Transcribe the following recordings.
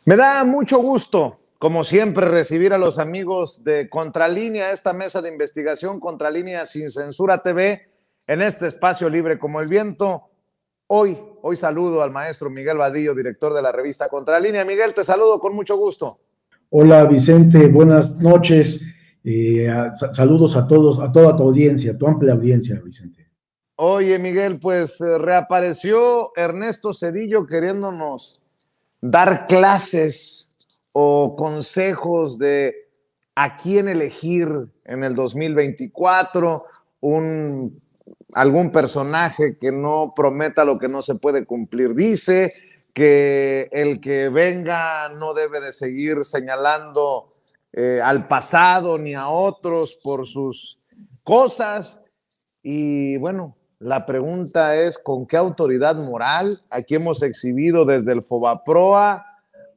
Me da mucho gusto, como siempre, recibir a los amigos de Contralínea, esta mesa de investigación Contralínea Sin Censura TV, en este espacio libre como el viento. Hoy saludo al maestro Miguel Vadillo, director de la revista Contralínea. Miguel, te saludo con mucho gusto. Hola Vicente, buenas noches. Saludos a todos, a toda tu audiencia, tu amplia audiencia, Vicente. Oye, Miguel, pues reapareció Ernesto Zedillo queriéndonos dar clases o consejos de a quién elegir en el 2024, algún personaje que no prometa lo que no se puede cumplir. Dice que el que venga no debe de seguir señalando al pasado ni a otros por sus cosas. Y bueno, la pregunta es, ¿con qué autoridad moral? Aquí hemos exhibido desde el Fobaproa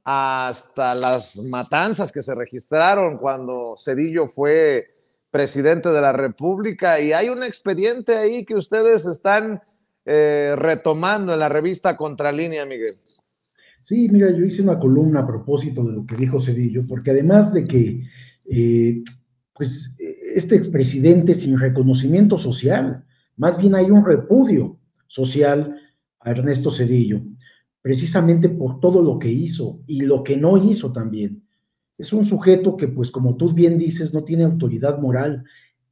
hasta las matanzas que se registraron cuando Zedillo fue presidente de la República, y hay un expediente ahí que ustedes están retomando en la revista Contralínea, Miguel. Sí, mira, yo hice una columna a propósito de lo que dijo Zedillo, porque además de que este expresidente sin reconocimiento social, más bien hay un repudio social a Ernesto Zedillo, precisamente por todo lo que hizo y lo que no hizo también. Es un sujeto que, pues como tú bien dices, no tiene autoridad moral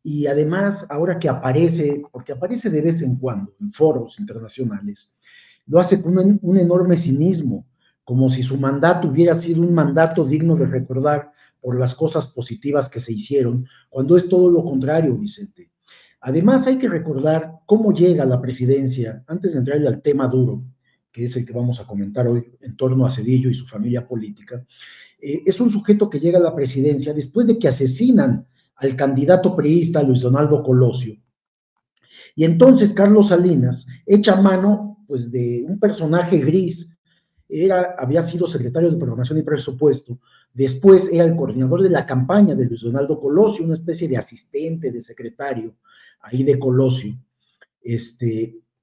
y además ahora que aparece, porque aparece de vez en cuando en foros internacionales, lo hace con un enorme cinismo, como si su mandato hubiera sido un mandato digno de recordar por las cosas positivas que se hicieron, cuando es todo lo contrario, Vicente. Además, hay que recordar cómo llega a la presidencia, antes de entrarle al tema duro, que es el que vamos a comentar hoy en torno a Zedillo y su familia política. Es un sujeto que llega a la presidencia después de que asesinan al candidato priista Luis Donaldo Colosio. Y entonces Carlos Salinas echa mano pues, de un personaje gris. Había sido secretario de Programación y Presupuesto, después era el coordinador de la campaña de Luis Donaldo Colosio, una especie de asistente, de secretario ahí de Colosio.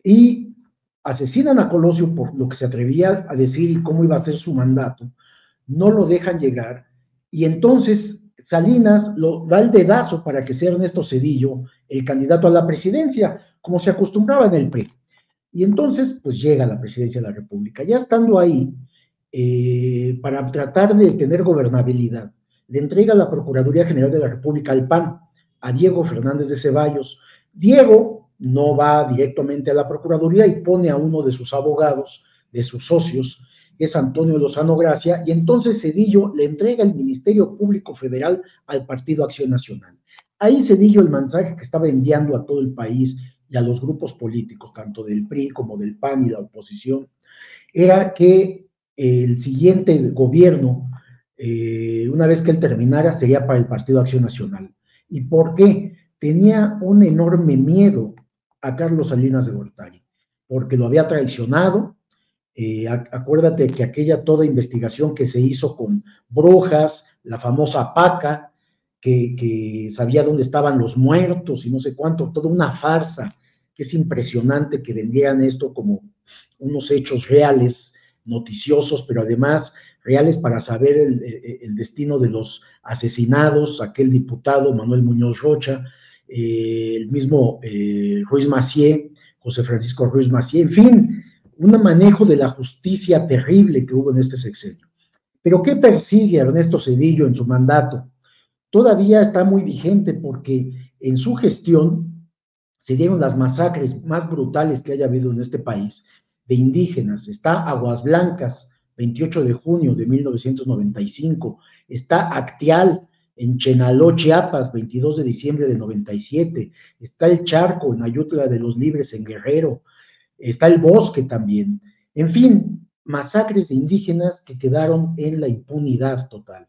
Y asesinan a Colosio por lo que se atrevía a decir y cómo iba a ser su mandato, no lo dejan llegar, y entonces Salinas lo da el dedazo para que sea Ernesto Zedillo el candidato a la presidencia, como se acostumbraba en el PRI. Y entonces, pues llega a la presidencia de la República. Ya estando ahí, para tratar de tener gobernabilidad, le entrega la Procuraduría General de la República al PAN, a Diego Fernández de Ceballos. Diego no va directamente a la Procuraduría y pone a uno de sus abogados, de sus socios, que es Antonio Lozano Gracia, y entonces Zedillo le entrega el Ministerio Público Federal al Partido Acción Nacional. Ahí Zedillo el mensaje que estaba enviando a todo el país y a los grupos políticos, tanto del PRI como del PAN y la oposición, era que el siguiente gobierno, una vez que él terminara, sería para el Partido Acción Nacional. ¿Y por qué? Tenía un enorme miedo a Carlos Salinas de Gortari, porque lo había traicionado. Acuérdate que aquella toda investigación que se hizo con Brujas, la famosa PACA, que sabía dónde estaban los muertos y no sé cuánto, toda una farsa, que es impresionante que vendieran esto como unos hechos reales, noticiosos, pero además reales para saber el destino de los asesinados, aquel diputado Manuel Muñoz Rocha, el mismo Ruiz Massieu, José Francisco Ruiz Massieu, en fin, un manejo de la justicia terrible que hubo en este sexenio. Pero ¿qué persigue Ernesto Zedillo en su mandato? Todavía está muy vigente porque en su gestión se dieron las masacres más brutales que haya habido en este país de indígenas. Está Aguas Blancas, 28 de junio de 1995, está Actial en Chenaló, Chiapas, 22 de diciembre de 97, está El Charco en Ayutla de los Libres en Guerrero, está El Bosque también. En fin, masacres de indígenas que quedaron en la impunidad total.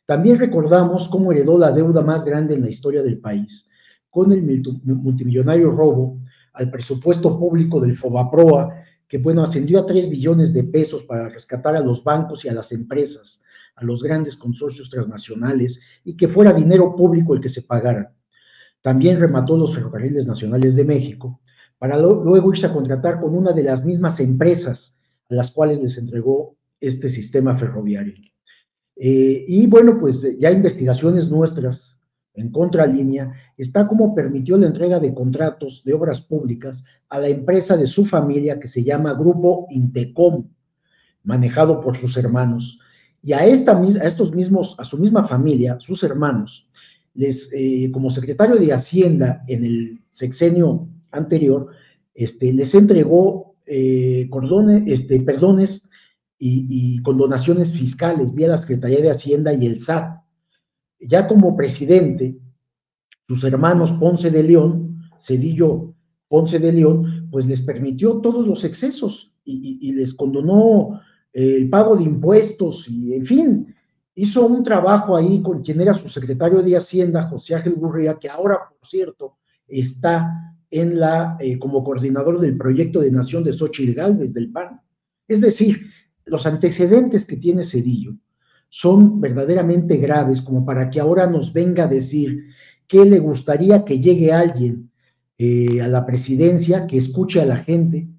También recordamos cómo heredó la deuda más grande en la historia del país, con el multimillonario robo al presupuesto público del Fobaproa, que bueno, ascendió a 3 billones de pesos para rescatar a los bancos y a las empresas, a los grandes consorcios transnacionales, y que fuera dinero público el que se pagara. También remató los ferrocarriles nacionales de México, para luego irse a contratar con una de las mismas empresas a las cuales les entregó este sistema ferroviario. Y bueno, pues ya investigaciones nuestras en contralínea está cómo permitió la entrega de contratos de obras públicas a la empresa de su familia que se llama Grupo Intecom, manejado por sus hermanos. Y a su misma familia, sus hermanos, como secretario de Hacienda en el sexenio anterior, les entregó perdones y condonaciones fiscales vía la Secretaría de Hacienda y el SAT. Ya como presidente, sus hermanos Ponce de León, Cedillo Ponce de León, pues les permitió todos los excesos y les condonó el pago de impuestos y, en fin, hizo un trabajo ahí con quien era su secretario de Hacienda, José Ángel Gurría, que ahora, por cierto, está como coordinador del proyecto de nación de Xóchitl Gálvez del PAN. Es decir, los antecedentes que tiene Cedillo son verdaderamente graves como para que ahora nos venga a decir que le gustaría que llegue alguien a la presidencia, que escuche a la gente,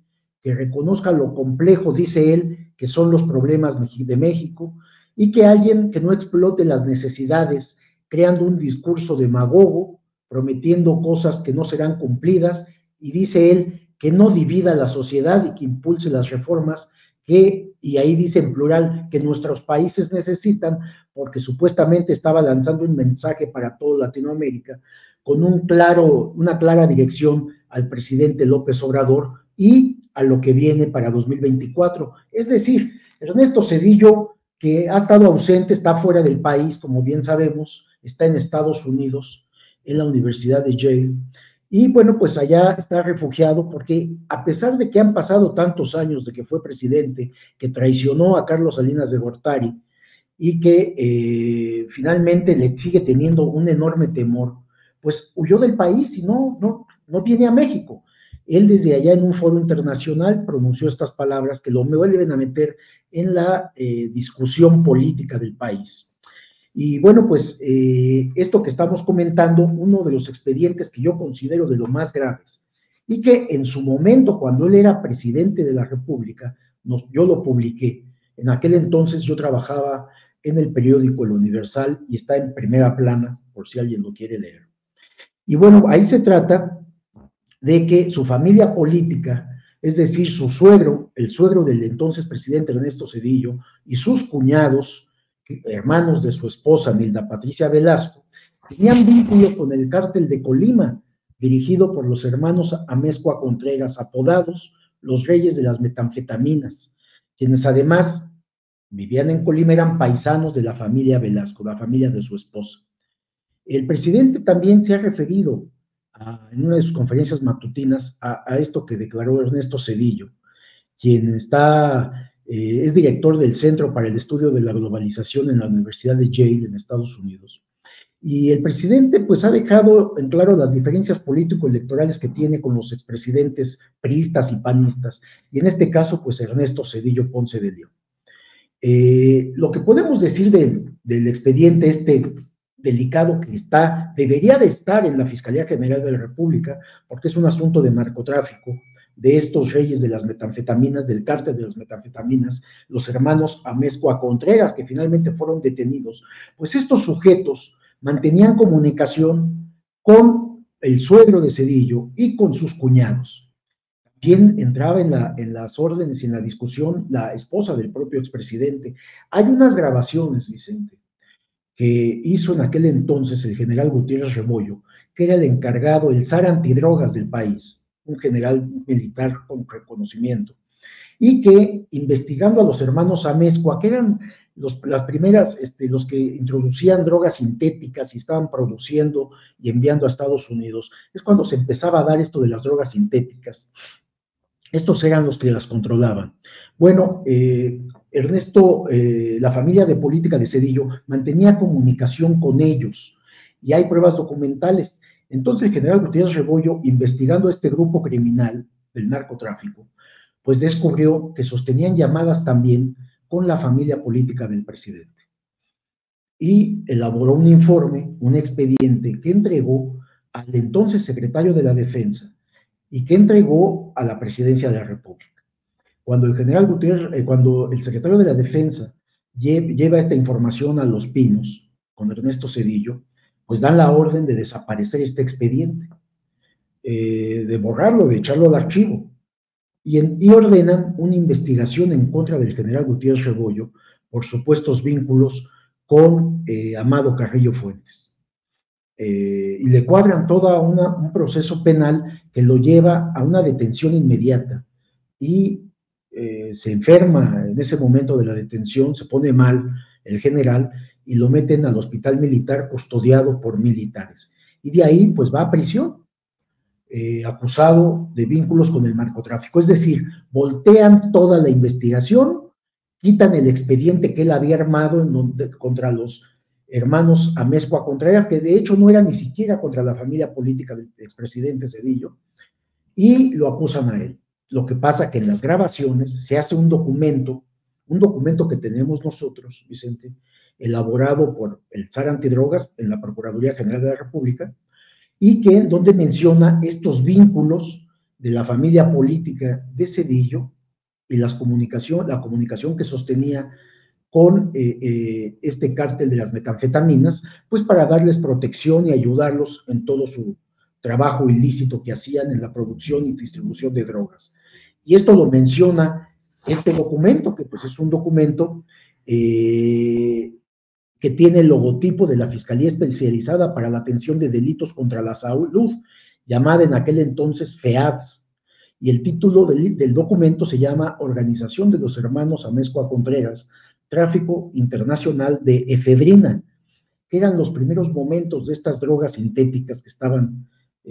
que reconozca lo complejo, dice él, que son los problemas de México, y que alguien que no explote las necesidades, creando un discurso demagogo, prometiendo cosas que no serán cumplidas, y dice él que no divida la sociedad y que impulse las reformas que, y ahí dice en plural, que nuestros países necesitan, porque supuestamente estaba lanzando un mensaje para toda Latinoamérica, con una clara dirección al presidente López Obrador y a lo que viene para 2024. Es decir, Ernesto Zedillo, que ha estado ausente, está fuera del país, como bien sabemos, está en Estados Unidos, en la Universidad de Yale, y bueno, pues allá está refugiado porque a pesar de que han pasado tantos años de que fue presidente, que traicionó a Carlos Salinas de Gortari y que finalmente le sigue teniendo un enorme temor, pues huyó del país y no viene a México. Él desde allá en un foro internacional pronunció estas palabras que lo vuelven a meter en la discusión política del país. Y bueno, pues esto que estamos comentando, uno de los expedientes que yo considero de los más graves, y que en su momento, cuando él era presidente de la República, yo lo publiqué. En aquel entonces yo trabajaba en el periódico El Universal y está en primera plana, por si alguien lo quiere leer. Y bueno, ahí se trata de que su familia política, es decir, su suegro, el suegro del entonces presidente Ernesto Zedillo, y sus cuñados, hermanos de su esposa Milda Patricia Velasco, tenían vínculo con el cártel de Colima, dirigido por los hermanos Amezcua Contreras, apodados los Reyes de las Metanfetaminas, quienes además vivían en Colima, eran paisanos de la familia Velasco, la familia de su esposa. El presidente también se ha referido en una de sus conferencias matutinas a esto que declaró Ernesto Zedillo, quien es director del Centro para el Estudio de la Globalización en la Universidad de Yale en Estados Unidos. Y el presidente pues ha dejado en claro las diferencias político-electorales que tiene con los expresidentes priistas y panistas, y en este caso pues Ernesto Zedillo Ponce de León. Lo que podemos decir del expediente delicado que debería de estar en la Fiscalía General de la República, porque es un asunto de narcotráfico, de estos reyes de las metanfetaminas, del cártel de las metanfetaminas, los hermanos Amezcua Contreras, que finalmente fueron detenidos, pues estos sujetos mantenían comunicación con el suegro de Zedillo y con sus cuñados. También entraba en las órdenes y en la discusión la esposa del propio expresidente. Hay unas grabaciones, Vicente, que hizo en aquel entonces el general Gutiérrez Rebollo, que era el encargado, el zar antidrogas del país, un general militar con reconocimiento, y que investigando a los hermanos Amezcua, que eran las primeras, los que introducían drogas sintéticas y estaban produciendo y enviando a Estados Unidos, es cuando se empezaba a dar esto de las drogas sintéticas. Estos eran los que las controlaban. Bueno, Ernesto, la familia de política de Zedillo mantenía comunicación con ellos y hay pruebas documentales. Entonces el general Gutiérrez Rebollo, investigando este grupo criminal del narcotráfico, pues descubrió que sostenían llamadas también con la familia política del presidente. Y elaboró un informe, un expediente que entregó al entonces secretario de la Defensa y que entregó a la presidencia de la República. cuando el general Gutiérrez, cuando el secretario de la Defensa lleva esta información a Los Pinos con Ernesto Zedillo, pues dan la orden de desaparecer este expediente, de borrarlo, de echarlo al archivo, y ordenan una investigación en contra del general Gutiérrez Rebollo por supuestos vínculos con Amado Carrillo Fuentes. Y le cuadran todo un proceso penal que lo lleva a una detención inmediata, y se enferma en ese momento de la detención, se pone mal el general y lo meten al hospital militar custodiado por militares. Y de ahí pues va a prisión, acusado de vínculos con el narcotráfico. Es decir, voltean toda la investigación, quitan el expediente que él había armado contra los hermanos Amezcua Contreras, que de hecho no era ni siquiera contra la familia política del expresidente Zedillo, y lo acusan a él. Lo que pasa que en las grabaciones se hace un documento que tenemos nosotros, Vicente, elaborado por el SAR Antidrogas en la Procuraduría General de la República, y donde menciona estos vínculos de la familia política de Zedillo y la comunicación que sostenía con este cártel de las metanfetaminas, pues para darles protección y ayudarlos en todo su trabajo ilícito que hacían en la producción y distribución de drogas. Y esto lo menciona este documento, que pues es un documento que tiene el logotipo de la Fiscalía Especializada para la Atención de Delitos contra la Salud, llamada en aquel entonces FEADS, y el título del documento se llama Organización de los Hermanos Amezcua Contreras, Tráfico Internacional de Efedrina, que eran los primeros momentos de estas drogas sintéticas que estaban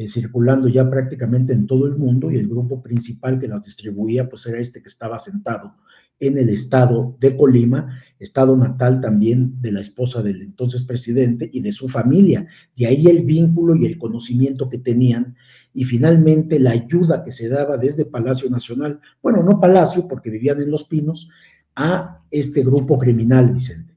circulando ya prácticamente en todo el mundo, y el grupo principal que las distribuía pues era este que estaba sentado en el estado de Colima, estado natal también de la esposa del entonces presidente y de su familia. De ahí el vínculo y el conocimiento que tenían, y finalmente la ayuda que se daba desde Palacio Nacional, bueno, no Palacio porque vivían en Los Pinos, a este grupo criminal, Vicente.